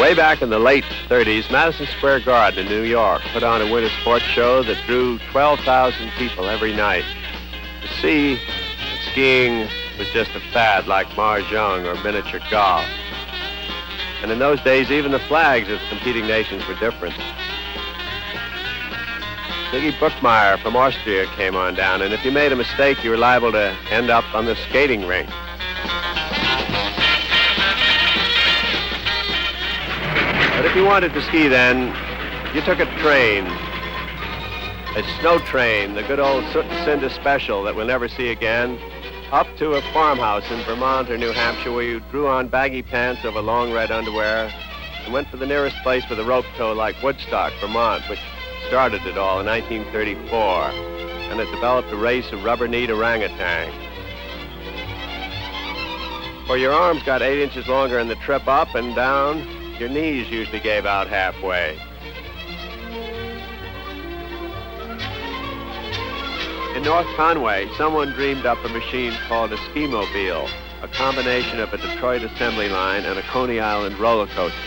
Way back in the late 30s, Madison Square Garden in New York put on a winter sports show that drew 12,000 people every night. To see that skiing was just a fad like mahjong or miniature golf. And in those days, even the flags of the competing nations were different. Ziggy Buchmeyer from Austria came on down, and if you made a mistake, you were liable to end up on the skating rink. But if you wanted to ski then, you took a train, a snow train, the good old soot and cinder special that we'll never see again, up to a farmhouse in Vermont or New Hampshire where you drew on baggy pants over long red underwear and went for the nearest place with a rope tow like Woodstock, Vermont, which started it all in 1934, and it developed a race of rubber-kneed orangutan. For your arms got 8 inches longer in the trip up and down, your knees usually gave out halfway. In North Conway, someone dreamed up a machine called a ski-mobile, a combination of a Detroit assembly line and a Coney Island roller coaster.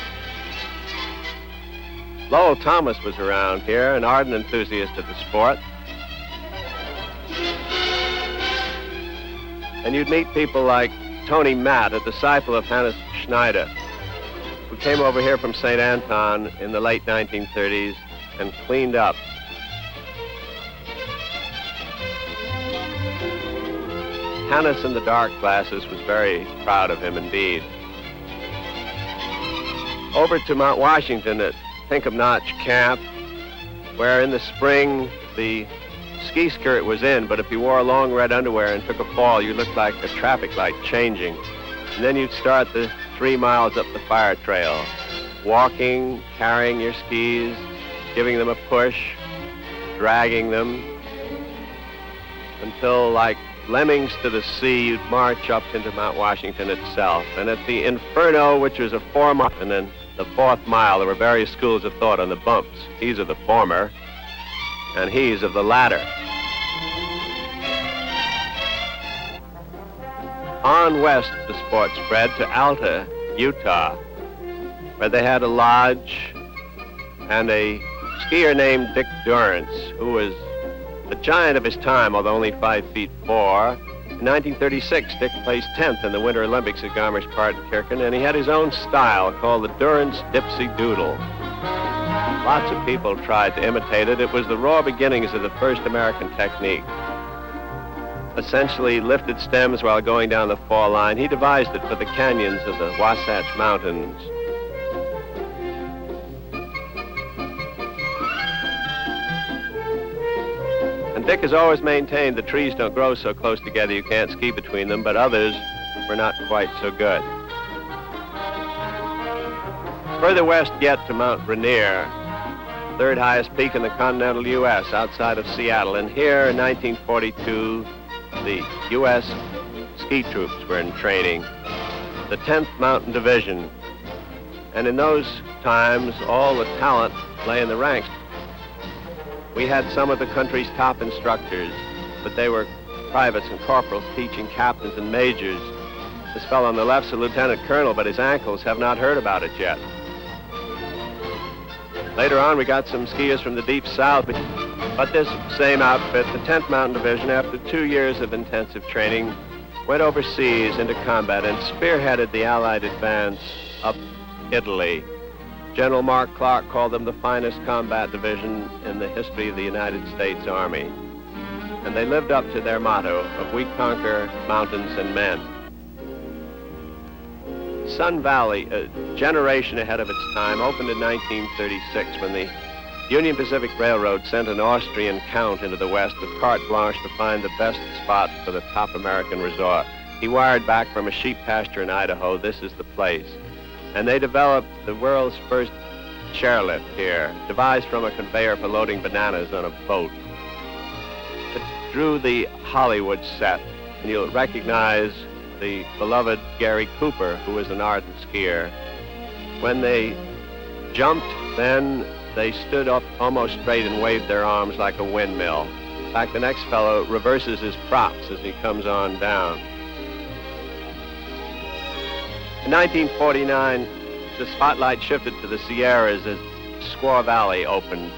Lowell Thomas was around here, an ardent enthusiast of the sport. And you'd meet people like Tony Matt, a disciple of Hannes Schneider, who came over here from St. Anton in the late 1930s and cleaned up. Hannes in the dark glasses was very proud of him indeed. Over to Mount Washington at Pinkham Notch Camp, where in the spring the ski skirt was in, but if you wore long red underwear and took a fall, you looked like a traffic light changing. And then you'd start the 3 miles up the fire trail, walking, carrying your skis, giving them a push, dragging them, until like lemmings to the sea, you'd march up into Mount Washington itself. And at the Inferno, which was a 4 mile, and then the 4th mile, there were various schools of thought on the bumps. He's of the former, and he's of the latter. On west, the sport spread to Alta, Utah, where they had a lodge and a skier named Dick Durance, who was a giant of his time, although only 5'4". In 1936, Dick placed 10th in the Winter Olympics at Garmisch-Partenkirchen, and he had his own style called the Durance Dipsy Doodle. Lots of people tried to imitate it. It was the raw beginnings of the first American technique. Essentially lifted stems while going down the fall line. He devised it for the canyons of the Wasatch Mountains. And Dick has always maintained the trees don't grow so close together you can't ski between them, but others were not quite so good. Further west yet to Mount Rainier, third highest peak in the continental U.S. outside of Seattle. And here in 1942, the U.S. ski troops were in training, the 10th Mountain Division. And in those times, all the talent lay in the ranks. We had some of the country's top instructors, but they were privates and corporals teaching captains and majors. This fellow on the left's a lieutenant colonel, but his ankles have not heard about it yet. Later on, we got some skiers from the deep south, but this same outfit, the 10th Mountain Division, after 2 years of intensive training, went overseas into combat and spearheaded the Allied advance up Italy. General Mark Clark called them the finest combat division in the history of the United States Army. And they lived up to their motto of "We conquer mountains and men." Sun Valley, a generation ahead of its time, opened in 1936 when the Union Pacific Railroad sent an Austrian count into the West with carte blanche to find the best spot for the top American resort. He wired back from a sheep pasture in Idaho, "This is the place." And they developed the world's first chairlift here, devised from a conveyor for loading bananas on a boat. It drew the Hollywood set, and you'll recognize the beloved Gary Cooper, who was an ardent skier. When they jumped, then they stood up almost straight and waved their arms like a windmill. In fact, the next fellow reverses his props as he comes on down. In 1949, the spotlight shifted to the Sierras as Squaw Valley opened.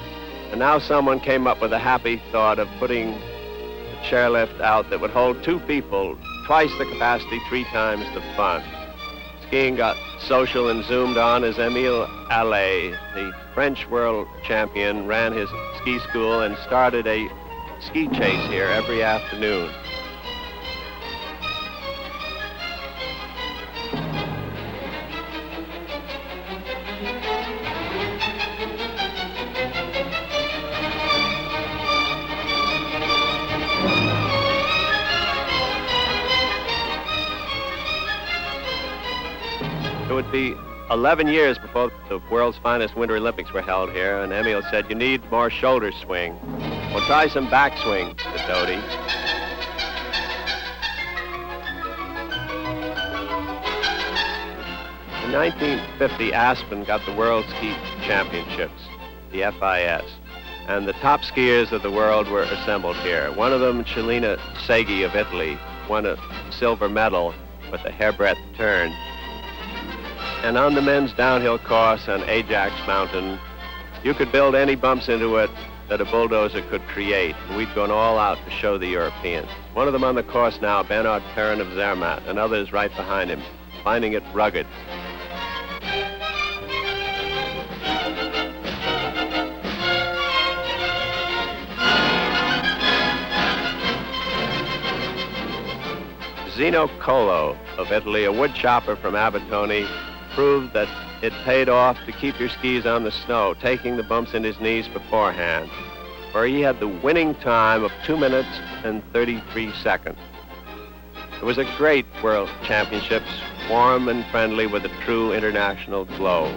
And now someone came up with a happy thought of putting a chairlift out that would hold 2 people, twice the capacity, 3 times the fun. Skiing got social and zoomed on as Émile Allais, the French world champion, ran his ski school and started a ski chase here every afternoon. It would be 11 years before the world's finest Winter Olympics were held here, and Emil said, "You need more shoulder swing." "Well, try some backswing," said Doty. In 1950, Aspen got the World Ski Championships, the FIS, and the top skiers of the world were assembled here. One of them, Celina Seghi of Italy, won a silver medal with a hairbreadth turn. And on the men's downhill course on Ajax Mountain, you could build any bumps into it that a bulldozer could create. And we'd gone all out to show the Europeans. One of them on the course now, Bernard Perrin of Zermatt, and others right behind him, finding it rugged. Zeno Colo of Italy, a wood chopper from Abetone, proved that it paid off to keep your skis on the snow, taking the bumps in his knees beforehand, where he had the winning time of 2 minutes and 33 seconds. It was a great World Championships, warm and friendly with a true international glow.